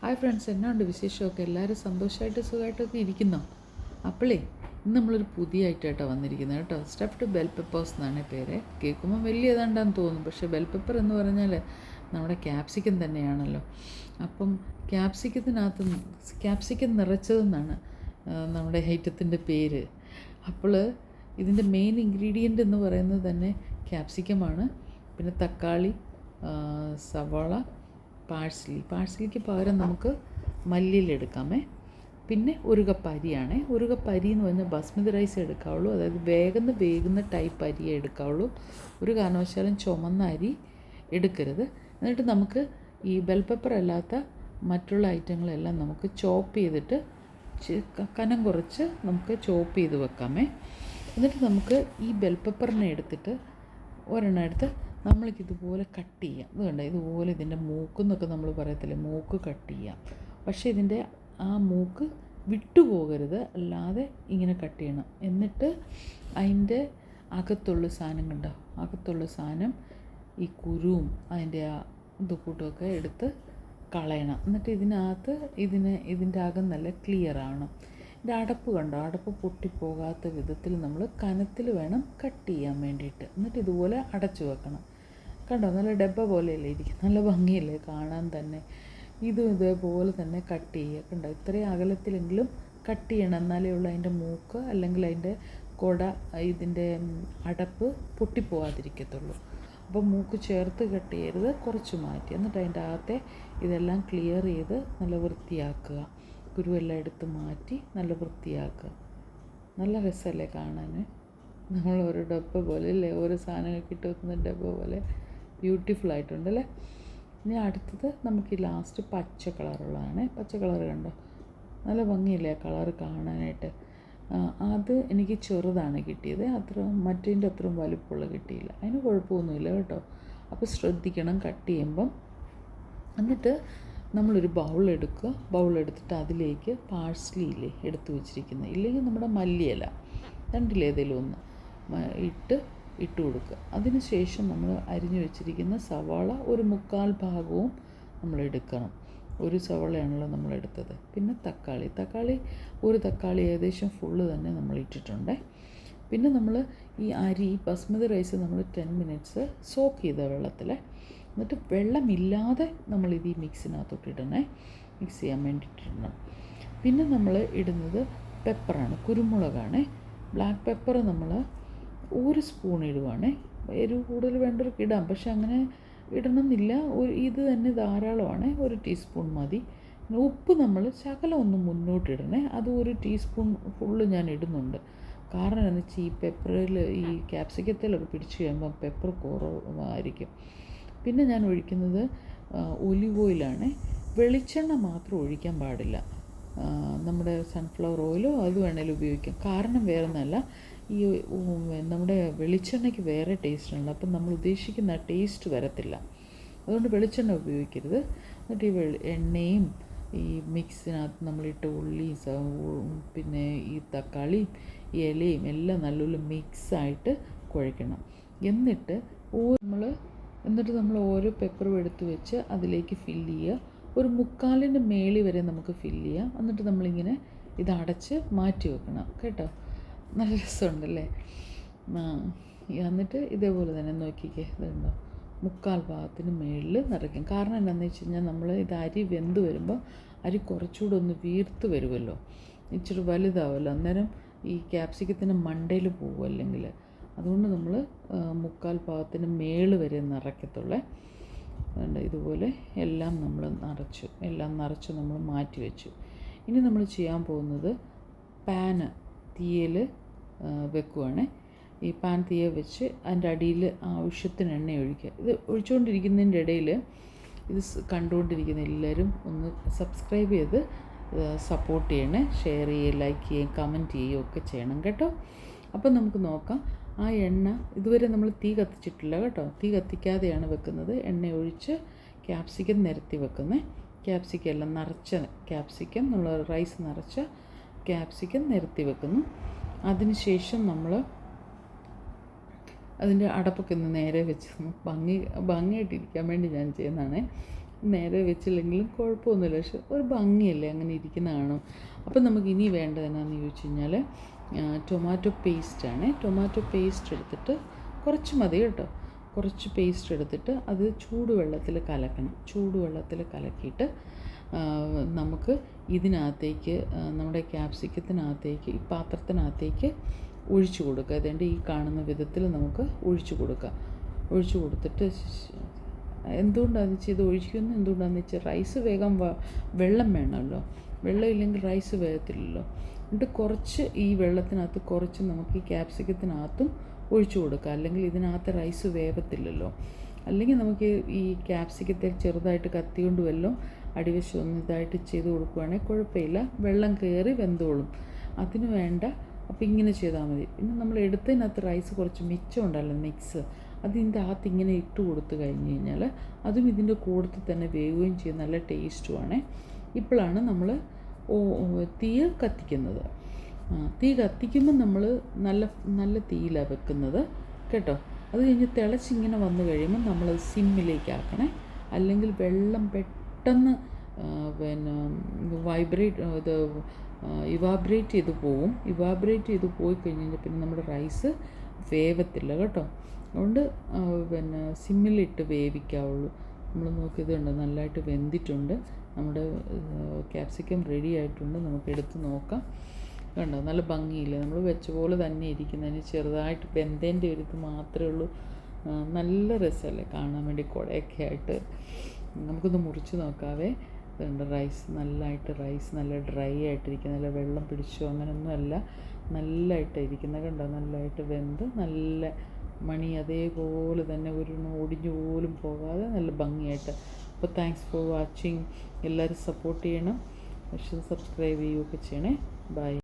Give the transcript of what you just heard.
Hi friends, എന്നാ ഉണ്ട് വിശേഷമൊക്കെ? എല്ലാവരും സന്തോഷമായിട്ട് സുഖമായിട്ടൊക്കെ ഇരിക്കുന്നോ? അപ്പോളേ ഇന്ന് നമ്മളൊരു പുതിയ ഐറ്റമായിട്ടാണ് വന്നിരിക്കുന്നത് കേട്ടോ. സ്റ്റഫ്ഡ് ബെൽ പെപ്പേഴ്സ് എന്നാണ് പേര്. കേൾക്കുമ്പോൾ വലിയ ഏതാണ്ടാന്ന് തോന്നും, പക്ഷേ ബെൽ പെപ്പർ എന്ന് പറഞ്ഞാൽ നമ്മുടെ ക്യാപ്സിക്കം തന്നെയാണല്ലോ. അപ്പം ക്യാപ്സിക്കം നിറച്ചതെന്നാണ് നമ്മുടെ ഐറ്റത്തിൻ്റെ പേര്. അപ്പോൾ ഇതിൻ്റെ മെയിൻ ഇൻഗ്രീഡിയൻ്റ് എന്ന് പറയുന്നത് തന്നെ ക്യാപ്സിക്കമാണ്. പിന്നെ തക്കാളി, സവാള, പാഴ്സലിക്ക് പകരം നമുക്ക് മല്ലിയില എടുക്കാമേ. പിന്നെ ഒരു കപ്പ് അരിയാണ്. ഒരു കപ്പ് അരി എന്ന് പറഞ്ഞാൽ ബസ്മതി റൈസ് എടുക്കാവുള്ളൂ, അതായത് വേഗുന്ന ടൈപ്പ് അരിയേ എടുക്കാവുള്ളൂ. ഒരു കാരണവശാലും ചുമന്ന അരി എടുക്കരുത്. എന്നിട്ട് നമുക്ക് ഈ ബെൽ പെപ്പർ അല്ലാത്ത മറ്റുള്ള ഐറ്റങ്ങളെല്ലാം നമുക്ക് ചോപ്പ് ചെയ്തിട്ട് കനം കുറച്ച് നമുക്ക് ചോപ്പ് ചെയ്ത് വെക്കാമേ. എന്നിട്ട് നമുക്ക് ഈ ബെൽ പെപ്പറിനെ എടുത്തിട്ട് ഒരെണ്ണം എടുത്ത് നമ്മൾക്കിതുപോലെ കട്ട് ചെയ്യാം. ഇത് കണ്ടോ, ഇതുപോലെ ഇതിൻ്റെ മൂക്കെന്നൊക്കെ നമ്മൾ പറയത്തില്ലേ, മൂക്ക് കട്ട് ചെയ്യാം. പക്ഷേ ഇതിൻ്റെ ആ മൂക്ക് വിട്ടുപോകരുത്, അല്ലാതെ ഇങ്ങനെ കട്ട് ചെയ്യണം. എന്നിട്ട് അതിൻ്റെ അകത്തുള്ള സാധനം കണ്ടോ, അകത്തുള്ള സാധനം ഈ കുരുവും അതിൻ്റെ ആ കൂട്ടമൊക്കെ എടുത്ത് കളയണം. എന്നിട്ട് ഇതിനകത്ത് ഇതിൻ്റെ അകം നല്ല ക്ലിയർ ആവണം. ഇതിൻ്റെ അടപ്പ് കണ്ടോ, അടപ്പ് പൊട്ടിപ്പോകാത്ത വിധത്തിൽ നമ്മൾ കനത്തിൽ വേണം കട്ട് ചെയ്യാൻ വേണ്ടിയിട്ട്. എന്നിട്ട് ഇതുപോലെ അടച്ചു വെക്കണം. കണ്ടോ, നല്ല ഡബ്ബ പോലെയല്ലേ ഇരിക്കും, നല്ല ഭംഗിയല്ലേ കാണാൻ തന്നെ. ഇതേപോലെ തന്നെ കട്ട് ചെയ്യുക. കണ്ടോ, ഇത്രയും അകലത്തിലെങ്കിലും കട്ട് ചെയ്യണം, എന്നാലേ ഉള്ളൂ അതിൻ്റെ മൂക്ക് അല്ലെങ്കിൽ അതിൻ്റെ കൊട, ഇതിൻ്റെ അടപ്പ് പൊട്ടിപ്പോകാതിരിക്കത്തുള്ളൂ. അപ്പോൾ മൂക്ക് ചേർത്ത് കട്ട് ചെയ്യരുത്, കുറച്ച് മാറ്റി. എന്നിട്ട് അതിൻ്റെ അകത്തെ ഇതെല്ലാം ക്ലിയർ ചെയ്ത് നല്ല വൃത്തിയാക്കുക. കുരുവെല്ലാം എടുത്ത് മാറ്റി നല്ല വൃത്തിയാക്കുക. നല്ല രസമല്ലേ കാണാൻ? നമ്മളൊരു ഡബ്ബ പോലെ അല്ലേ, ഓരോ സാധനങ്ങൾക്ക് ഇട്ട് വെക്കുന്ന ഡബ്ബ പോലെ ബ്യൂട്ടിഫുൾ ആയിട്ടുണ്ടല്ലേ. ഇനി അടുത്തത് നമുക്ക് ഈ ലാസ്റ്റ് പച്ച കളറുള്ളതാണ്. പച്ച കളർ കണ്ടോ, നല്ല ഭംഗിയില്ലേ കളറ് കാണാനായിട്ട്. അത് എനിക്ക് ചെറുതാണ് കിട്ടിയത്, മറ്റേതിൻ്റെ അത്രയും വലുപ്പമുള്ള കിട്ടിയില്ല. അതിന് കുഴപ്പമൊന്നുമില്ല കേട്ടോ. അപ്പോൾ ശ്രദ്ധിക്കണം കട്ട് ചെയ്യുമ്പം. എന്നിട്ട് നമ്മളൊരു ബൗളെടുത്തിട്ട് അതിലേക്ക് പാഴ്സലിയില്ലേ എടുത്ത് വെച്ചിരിക്കുന്നത്, ഇല്ലെങ്കിൽ നമ്മുടെ മല്ലിയില രണ്ടിലേതെങ്കിലും ഒന്ന് ഇട്ട് കൊടുക്കുക. അതിന് ശേഷം നമ്മൾ അരിഞ്ഞു വെച്ചിരിക്കുന്ന സവാള ഒരു 1/4 ഭാഗവും നമ്മൾ എടുക്കണം. ഒരു സവാളയാണല്ലോ നമ്മളെടുത്തത്. പിന്നെ ഒരു തക്കാളി ഏകദേശം ഫുള്ള് തന്നെ നമ്മൾ ഇട്ടിട്ടുണ്ട്. പിന്നെ നമ്മൾ ഈ ബസ്മതി റൈസ് നമ്മൾ 10 മിനിറ്റ്സ് സോക്ക് ചെയ്ത വെള്ളത്തിൽ. എന്നിട്ട് വെള്ളമില്ലാതെ നമ്മളിത് ഈ മിക്സ് ചെയ്യാൻ വേണ്ടിയിട്ടിടണം. പിന്നെ നമ്മൾ ഇടുന്നത് പെപ്പറാണ്, കുരുമുളകാണ്. ബ്ലാക്ക് പെപ്പർ നമ്മൾ 1 സ്പൂൺ ഇടുവാണ്. എരിവ് കൂടുതൽ വേണ്ടവർക്ക് ഇടാം, പക്ഷെ അങ്ങനെ ഇടണമെന്നില്ല. ഇത് തന്നെ ധാരാളമാണ്, 1 ടീസ്പൂൺ മതി. ഉപ്പ് നമ്മൾ ശകലം ഒന്ന് മുന്നോട്ടിടണേ, അത് 1 ടീസ്പൂൺ ഫുള്ള് ഞാൻ ഇടുന്നുണ്ട്. കാരണം എന്താണെന്ന് വെച്ചാൽ ഈ പെപ്പറിൽ ഈ ക്യാപ്സിക്കത്തിലൊക്കെ പിടിച്ച് കഴിയുമ്പോൾ പെപ്പർ കുറവായിരിക്കും. പിന്നെ ഞാൻ ഒഴിക്കുന്നത് ഒലിവ് ഓയിലാണ്. വെളിച്ചെണ്ണ മാത്രം ഒഴിക്കാൻ പാടില്ല. നമ്മുടെ സൺഫ്ലവർ ഓയിലോ അത് വേണേലും ഉപയോഗിക്കാം. കാരണം വേറെ ഒന്നുമല്ല, ഈ നമ്മുടെ വെളിച്ചെണ്ണയ്ക്ക് വേറെ ടേസ്റ്റ് ഉണ്ട്, അപ്പം നമ്മൾ ഉദ്ദേശിക്കുന്ന ടേസ്റ്റ് വരത്തില്ല. അതുകൊണ്ട് വെളിച്ചെണ്ണ ഉപയോഗിക്കരുത്. എന്നിട്ട് ഈ എണ്ണയും ഈ മിക്സിനകത്ത് നമ്മളിട്ട് ഉള്ളി, പിന്നെ ഈ തക്കാളിയും ഇലയും എല്ലാം നല്ലപോലെ മിക്സായിട്ട് കുഴയ്ക്കണം. എന്നിട്ട് നമ്മൾ ഓരോ പെപ്പറും എടുത്ത് വെച്ച് അതിലേക്ക് ഫില്ല് ചെയ്യുക. ഒരു 3/4 മേളി വരെ നമുക്ക് ഫില്ല് ചെയ്യാം. എന്നിട്ട് നമ്മളിങ്ങനെ ഇതടച്ച് മാറ്റി വെക്കണം കേട്ടോ. നല്ല രസമുണ്ടല്ലേ. എന്നിട്ട് ഇതേപോലെ തന്നെ നോക്കിക്കേ, ഇതുണ്ടോ, 3/4 ഭാഗത്തിന് മേളിൽ നിറയ്ക്കും. കാരണം എന്താണെന്ന് വെച്ച് കഴിഞ്ഞാൽ നമ്മൾ ഇത് അരി വെന്ത് വരുമ്പോൾ അരി കുറച്ചുകൂടെ ഒന്ന് വീർത്ത് വരുമല്ലോ, ഇച്ചിരി വലുതാവുമല്ലോ. അന്നേരം ഈ ക്യാപ്സിക്കത്തിന് മണ്ടയിൽ പോകും അല്ലെങ്കിൽ. അതുകൊണ്ട് നമ്മൾ 3/4 ഭാഗത്തിന് മേള് വരെ നിറയ്ക്കത്തുള്ളേ. അതുകൊണ്ട് ഇതുപോലെ എല്ലാം നിറച്ച് നമ്മൾ മാറ്റി വെച്ചു. ഇനി നമ്മൾ ചെയ്യാൻ പോകുന്നത് പാന് തീയിൽ വെക്കുവാണ്. ഈ പാൻ തീയെ വെച്ച് അതിൻ്റെ അടിയിൽ ആവശ്യത്തിന് എണ്ണ ഒഴിക്കുക. ഇത് ഒഴിച്ചുകൊണ്ടിരിക്കുന്നതിൻ്റെ ഇടയിൽ ഇത് കണ്ടുകൊണ്ടിരിക്കുന്ന എല്ലാവരും ഒന്ന് സബ്സ്ക്രൈബ് ചെയ്ത് സപ്പോർട്ട് ചെയ്യണേ, ഷെയർ ചെയ്യുക, ലൈക്ക് ചെയ്യുക, കമൻറ്റ് ചെയ്യുക ഒക്കെ ചെയ്യണം കേട്ടോ. അപ്പം നമുക്ക് നോക്കാം. ആ എണ്ണ ഇതുവരെ നമ്മൾ തീ കത്തിച്ചിട്ടില്ല കേട്ടോ, തീ കത്തിക്കാതെയാണ് വെക്കുന്നത്. എണ്ണ ഒഴിച്ച് ക്യാപ്സിക്കം നിരത്തി വെക്കുന്നത്. ക്യാപ്സിക്കം എല്ലാം നമ്മൾ റൈസ് നിറച്ച ക്യാപ്സിക്കം നിരത്തി വെക്കുന്നു. അതിനുശേഷം നമ്മൾ അതിൻ്റെ അടപ്പൊക്കെ ഒന്ന് നേരെ വെച്ച് ഭംഗിയായിട്ടിരിക്കാൻ വേണ്ടി ഞാൻ ചെയ്യുന്നതാണ്. നേരെ വെച്ചില്ലെങ്കിലും കുഴപ്പമൊന്നുമില്ല, പക്ഷെ ഒരു ഭംഗിയല്ലേ അങ്ങനെ ഇരിക്കുന്ന കാണും. അപ്പം നമുക്ക് ഇനി വേണ്ടത് എന്നാന്ന് ചോദിച്ചു കഴിഞ്ഞാൽ ടൊമാറ്റോ പേസ്റ്റാണ്. ടൊമാറ്റോ പേസ്റ്റ് എടുത്തിട്ട് കുറച്ച് മതി കേട്ടോ, കുറച്ച് പേസ്റ്റ് എടുത്തിട്ട് അത് ചൂടുവെള്ളത്തിൽ കലക്കണം. ചൂടുവെള്ളത്തിൽ കലക്കിയിട്ട് നമുക്ക് ഇതിനകത്തേക്ക് നമ്മുടെ ക്യാപ്സിക്കത്തിനകത്തേക്ക് ഈ പാത്രത്തിനകത്തേക്ക് ഒഴിച്ചു കൊടുക്കുക. അതുകൊണ്ട് ഈ കാണുന്ന വിധത്തിൽ നമുക്ക് ഒഴിച്ചു കൊടുക്കാം. ഒഴിച്ചു കൊടുത്തിട്ട് എന്തുകൊണ്ടാണെന്ന് വെച്ചാൽ ഇത് ഒഴിക്കുന്നത് എന്തുകൊണ്ടാണെന്ന് വെച്ചാൽ റൈസ് വേഗം വെള്ളം വേണമല്ലോ, വെള്ളം ഇല്ലെങ്കിൽ റൈസ് വേഗത്തില്ലല്ലോ. എന്നിട്ട് കുറച്ച് ഈ വെള്ളത്തിനകത്ത് കുറച്ച് നമുക്ക് ഈ ക്യാപ്സിക്കത്തിനകത്തും ഒഴിച്ചു കൊടുക്കുക, അല്ലെങ്കിൽ ഇതിനകത്ത് റൈസ് വേവത്തില്ലല്ലോ. അല്ലെങ്കിൽ നമുക്ക് ഈ ക്യാപ്സിക്കത്തെ ചെറുതായിട്ട് കത്തി കൊണ്ട് വല്ലതും അടിവശം ഒന്ന് ഇതായിട്ട് ചെയ്ത് കൊടുക്കുകയാണെങ്കിൽ കുഴപ്പമില്ല, വെള്ളം കയറി വെന്തോളും. അതിന് വേണ്ട, അപ്പോൾ ഇങ്ങനെ ചെയ്താൽ മതി. പിന്നെ നമ്മൾ എടുത്തതിനകത്ത് റൈസ് കുറച്ച് മിച്ചം ഉണ്ടല്ലോ, മിക്സ്, അതിൻ്റെ അകത്ത് ഇങ്ങനെ ഇട്ട് കൊടുത്തു കഴിഞ്ഞ് കഴിഞ്ഞാൽ അതും ഇതിൻ്റെ കൂടത്തിൽ തന്നെ വേവുകയും ചെയ്യും, നല്ല ടേസ്റ്റുമാണ്. ഇപ്പോഴാണ് നമ്മൾ തീ കത്തിക്കുന്നത്. തീ കത്തിക്കുമ്പോൾ നമ്മൾ നല്ല നല്ല തീയിലാണ് വെക്കുന്നത് കേട്ടോ. അത് കഴിഞ്ഞ് തിളച്ചിങ്ങനെ വന്നു കഴിയുമ്പോൾ നമ്മൾ സിമ്മിലേക്ക് ആക്കണേ, അല്ലെങ്കിൽ വെള്ളം പെട്ടെന്ന് പിന്നെ ഇവാബ്രേറ്റ് ചെയ്ത് പോവും. ഇവാബ്രേറ്റ് ചെയ്ത് പോയി കഴിഞ്ഞ് കഴിഞ്ഞാൽ പിന്നെ നമ്മുടെ റൈസ് വേവത്തില്ല കേട്ടോ. അതുകൊണ്ട് പിന്നെ സിമ്മിലിട്ട് വേവിക്കാവുള്ളൂ. നമ്മൾ നോക്കിയതുണ്ട്, നല്ലതായിട്ട് വെന്തിട്ടുണ്ട്. നമ്മുടെ ക്യാപ്സിക്കം റെഡി ആയിട്ടുണ്ട്. നമുക്ക് എടുത്ത് നോക്കാം. കണ്ടോ, നല്ല ഭംഗിയില്ലേ, നമ്മൾ വെച്ച പോലെ തന്നെ ഇരിക്കുന്നതിന് ചെറുതായിട്ട് വെന്തേൻ്റെ ഒരു ഇത് മാത്രമേ ഉള്ളൂ. നല്ല രസമല്ലേ കാണാൻ വേണ്ടി, കുടയൊക്കെ ആയിട്ട്. നമുക്കൊന്ന് മുറിച്ച് നോക്കാവേ. അതുകൊണ്ട് റൈസ് നല്ല ഡ്രൈ ആയിട്ടിരിക്കുന്ന, നല്ല വെള്ളം പിടിച്ചോ അങ്ങനെയൊന്നും അല്ല, നല്ലതായിട്ട് ഇരിക്കുന്നത് കണ്ടോ, നല്ലതായിട്ട് വെന്ത് നല്ല മണി അതേപോലെ തന്നെ ഒരു ഒടിഞ്ഞു പോലും പോകാതെ നല്ല ഭംഗിയായിട്ട്. അപ്പോൾ താങ്ക്സ് ഫോർ വാച്ചിങ്. എല്ലാവരും സപ്പോർട്ട് ചെയ്യണം, പക്ഷേ സബ്സ്ക്രൈബ് ചെയ്യുകയൊക്കെ ചെയ്യണേ. ബൈ.